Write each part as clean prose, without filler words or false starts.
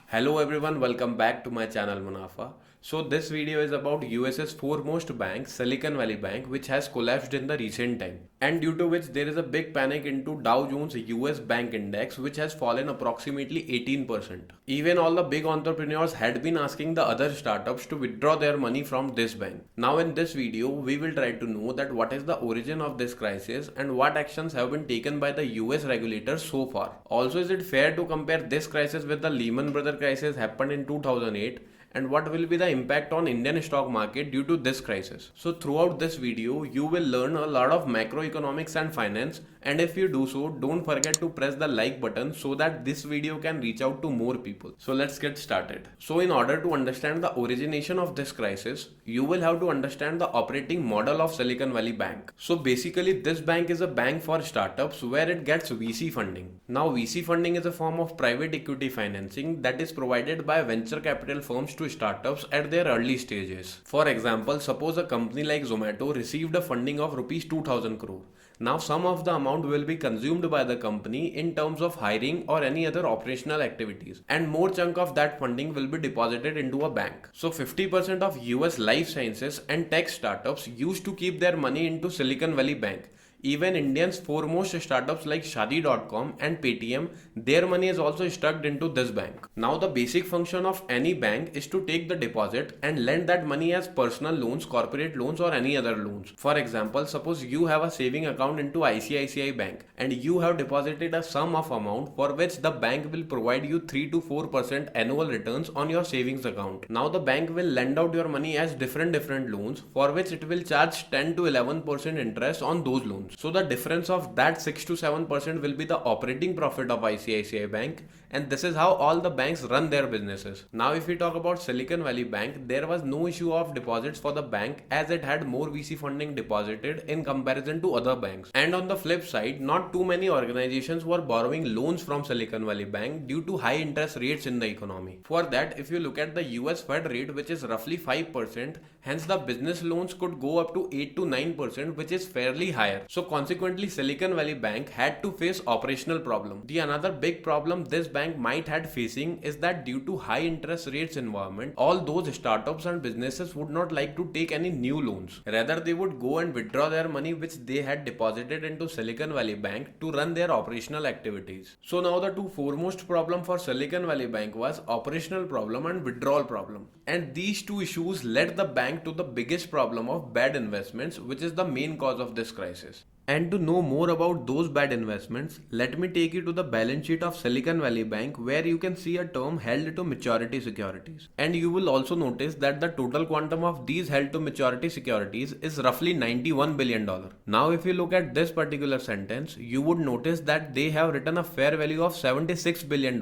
Hello everyone, welcome back to my channel Munafa. So this video is about US's foremost bank, Silicon Valley Bank, which has collapsed in the recent time, and due to which there is a big panic into Dow Jones US Bank Index, which has fallen approximately 18%. Even all the big entrepreneurs had been asking the other startups to withdraw their money from this bank. Now in this video, we will try to know that what is the origin of this crisis and what actions have been taken by the US regulators so far. Also, is it fair to compare this crisis with the Lehman Brothers crisis happened in 2008, and what will be the impact on Indian stock market due to this crisis. So throughout this video, you will learn a lot of macroeconomics and finance, and if you do so, don't forget to press the like button so that this video can reach out to more people. So let's get started. So in order to understand the origination of this crisis, you will have to understand the operating model of Silicon Valley Bank. So basically this bank is a bank for startups where it gets VC funding. Now VC funding is a form of private equity financing that is provided by venture capital firms to startups at their early stages. For example, suppose a company like Zomato received a funding of rupees 2000 crore. Now some of the amount will be consumed by the company in terms of hiring or any other operational activities, and more chunk of that funding will be deposited into a bank. So 50% of US life sciences and tech startups used to keep their money into Silicon Valley Bank. Even Indians' foremost startups like Shadi.com and Paytm, their money is also stuck into this bank. Now the basic function of any bank is to take the deposit and lend that money as personal loans, corporate loans or any other loans. For example, suppose you have a saving account into ICICI Bank and you have deposited a sum of amount for which the bank will provide you 3 to 4% annual returns on your savings account. Now the bank will lend out your money as different loans for which it will charge 10 to 11% interest on those loans. So the difference of that 6 to 7% will be the operating profit of ICICI Bank, and this is how all the banks run their businesses. Now if we talk about Silicon Valley Bank, there was no issue of deposits for the bank as it had more VC funding deposited in comparison to other banks. And on the flip side, not too many organizations were borrowing loans from Silicon Valley Bank due to high interest rates in the economy. For that, if you look at the US Fed rate, which is roughly 5%, hence the business loans could go up to 8 to 9%, which is fairly higher. So consequently, Silicon Valley Bank had to face operational problem. The another big problem this bank might had facing is that due to high interest rates environment, all those startups and businesses would not like to take any new loans. Rather, they would go and withdraw their money which they had deposited into Silicon Valley Bank to run their operational activities. So now the two foremost problem for Silicon Valley Bank was operational problem and withdrawal problem. And these two issues led the bank to the biggest problem of bad investments, which is the main cause of this crisis. And to know more about those bad investments, let me take you to the balance sheet of Silicon Valley Bank, where you can see a term held to maturity securities. And you will also notice that the total quantum of these held to maturity securities is roughly $91 billion. Now if you look at this particular sentence, you would notice that they have written a fair value of $76 billion,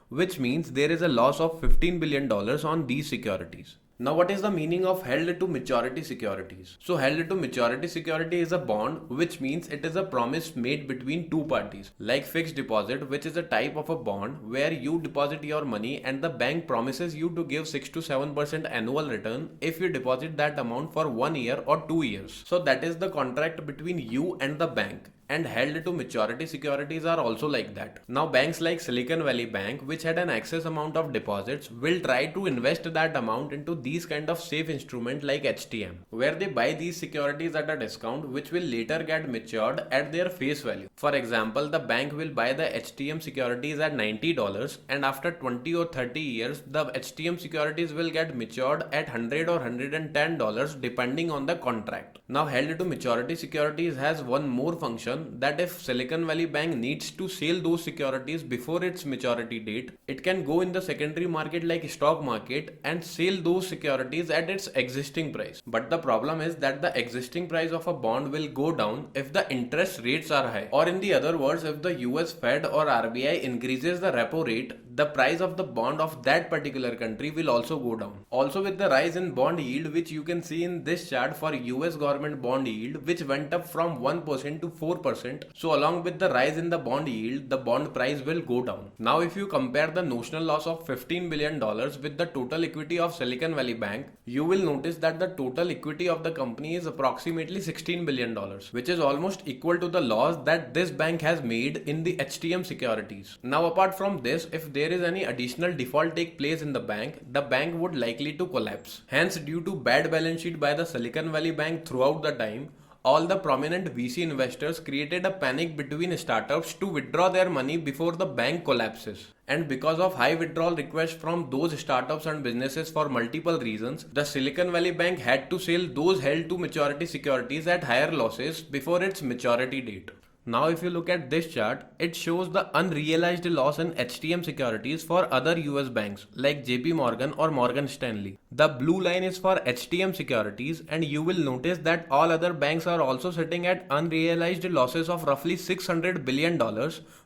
which means there is a loss of $15 billion on these securities. Now what is the meaning of held to maturity securities? So held to maturity security is a bond, which means it is a promise made between two parties, like fixed deposit, which is a type of a bond where you deposit your money and the bank promises you to give 6 to 7% annual return if you deposit that amount for 1 year or 2 years. So that is the contract between you and the bank. And held to maturity securities are also like that. Now banks like Silicon Valley Bank, which had an excess amount of deposits, will try to invest that amount into these kind of safe instrument like HTM, where they buy these securities at a discount which will later get matured at their face value. For example, the bank will buy the HTM securities at $90, and after 20 or 30 years the HTM securities will get matured at $100 or $110 depending on the contract. Now held to maturity securities has one more function, that if Silicon Valley Bank needs to sell those securities before its maturity date, it can go in the secondary market like stock market and sell those securities at its existing price. But the problem is that the existing price of a bond will go down if the interest rates are high, or in the other words, if the US Fed or RBI increases the repo rate, the price of the bond of that particular country will also go down. Also, with the rise in bond yield, which you can see in this chart for US government bond yield, which went up from 1% to 4%. So along with the rise in the bond yield, the bond price will go down. Now if you compare the notional loss of $15 billion with the total equity of Silicon Valley Bank, you will notice that the total equity of the company is approximately $16 billion, which is almost equal to the loss that this bank has made in the HTM securities. Now apart from this, if there there is any additional default take place in the bank would likely to collapse. Hence, due to bad balance sheet by the Silicon Valley Bank throughout the time, all the prominent VC investors created a panic between startups to withdraw their money before the bank collapses. And because of high withdrawal requests from those startups and businesses for multiple reasons, the Silicon Valley Bank had to sell those held to maturity securities at higher losses before its maturity date. Now if you look at this chart, it shows the unrealized loss in HTM securities for other US banks like JP Morgan or Morgan Stanley. The blue line is for HTM securities, and you will notice that all other banks are also sitting at unrealized losses of roughly $600 billion,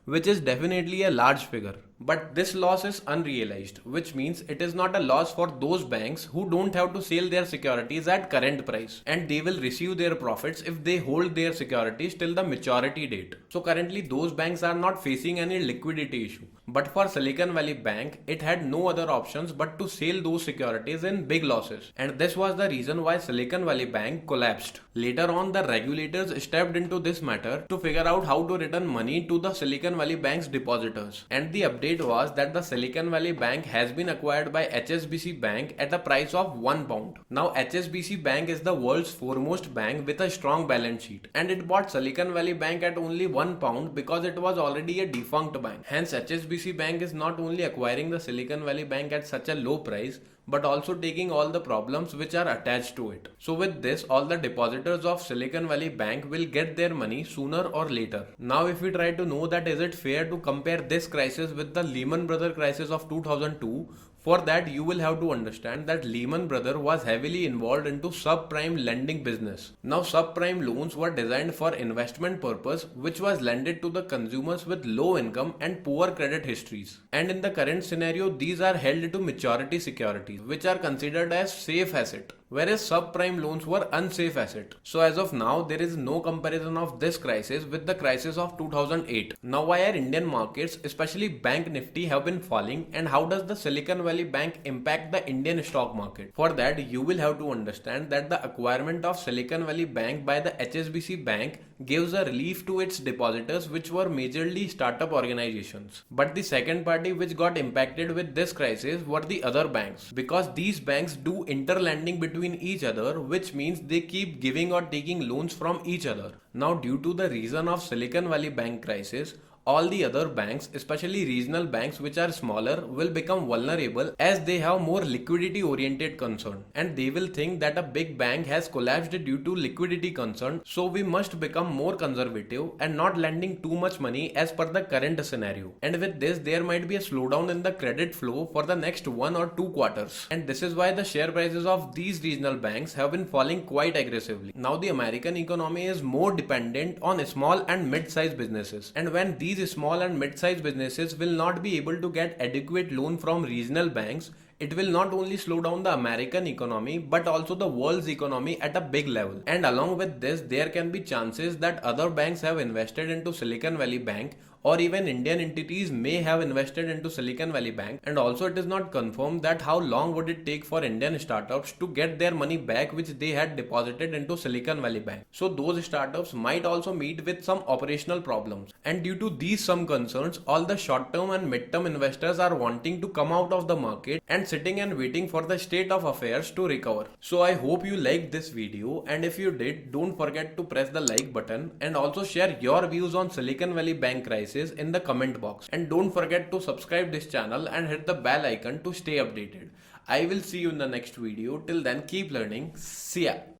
which is definitely a large figure. But this loss is unrealized, which means it is not a loss for those banks who don't have to sell their securities at current price, and they will receive their profits if they hold their securities till the maturity date. So currently those banks are not facing any liquidity issue. But for Silicon Valley Bank, it had no other options but to sell those securities in big losses. And this was the reason why Silicon Valley Bank collapsed. Later on, the regulators stepped into this matter to figure out how to return money to the Silicon Valley Bank's depositors. And the update was that the Silicon Valley Bank has been acquired by HSBC Bank at a price of £1. Now HSBC Bank is the world's foremost bank with a strong balance sheet, and it bought Silicon Valley Bank at only £1 because it was already a defunct bank. Hence HSBC Bank is not only acquiring the Silicon Valley Bank at such a low price, but also taking all the problems which are attached to it. So with this, all the depositors of Silicon Valley Bank will get their money sooner or later. Now if we try to know that is it fair to compare this crisis with the Lehman Brothers crisis of 2002, for that you will have to understand that Lehman Brothers was heavily involved into subprime lending business. Now subprime loans were designed for investment purpose, which was lended to the consumers with low income and poor credit histories. And in the current scenario, these are held to maturity securities, which are considered as safe asset, whereas subprime loans were unsafe asset. So as of now, there is no comparison of this crisis with the crisis of 2008. Now why are Indian markets, especially Bank Nifty, have been falling, and how does the Silicon Valley Bank impact the Indian stock market? For that, you will have to understand that the acquirement of Silicon Valley Bank by the HSBC Bank gives a relief to its depositors, which were majorly startup organizations. But the second party which got impacted with this crisis were the other banks, because these banks do interlending between each other, which means they keep giving or taking loans from each other. Now due to the reason of Silicon Valley Bank crisis, all the other banks, especially regional banks which are smaller, will become vulnerable as they have more liquidity oriented concern, and they will think that a big bank has collapsed due to liquidity concern, so we must become more conservative and not lending too much money as per the current scenario. And with this, there might be a slowdown in the credit flow for the next 1 or 2 quarters, and this is why the share prices of these regional banks have been falling quite aggressively. Now the American economy is more dependent on small and mid-sized businesses, and when these small and mid-sized businesses will not be able to get adequate loan from regional banks, it will not only slow down the American economy but also the world's economy at a big level. And along with this, there can be chances that other banks have invested into Silicon Valley Bank, or even Indian entities may have invested into Silicon Valley Bank, and also it is not confirmed that how long would it take for Indian startups to get their money back which they had deposited into Silicon Valley Bank. So those startups might also meet with some operational problems, and due to these some concerns, all the short-term and mid-term investors are wanting to come out of the market and sitting and waiting for the state of affairs to recover. So I hope you liked this video, and if you did, don't forget to press the like button and also share your views on Silicon Valley Bank crisis in the comment box, and don't forget to subscribe this channel and hit the bell icon to stay updated. I will see you in the next video. Till then, keep learning. See ya.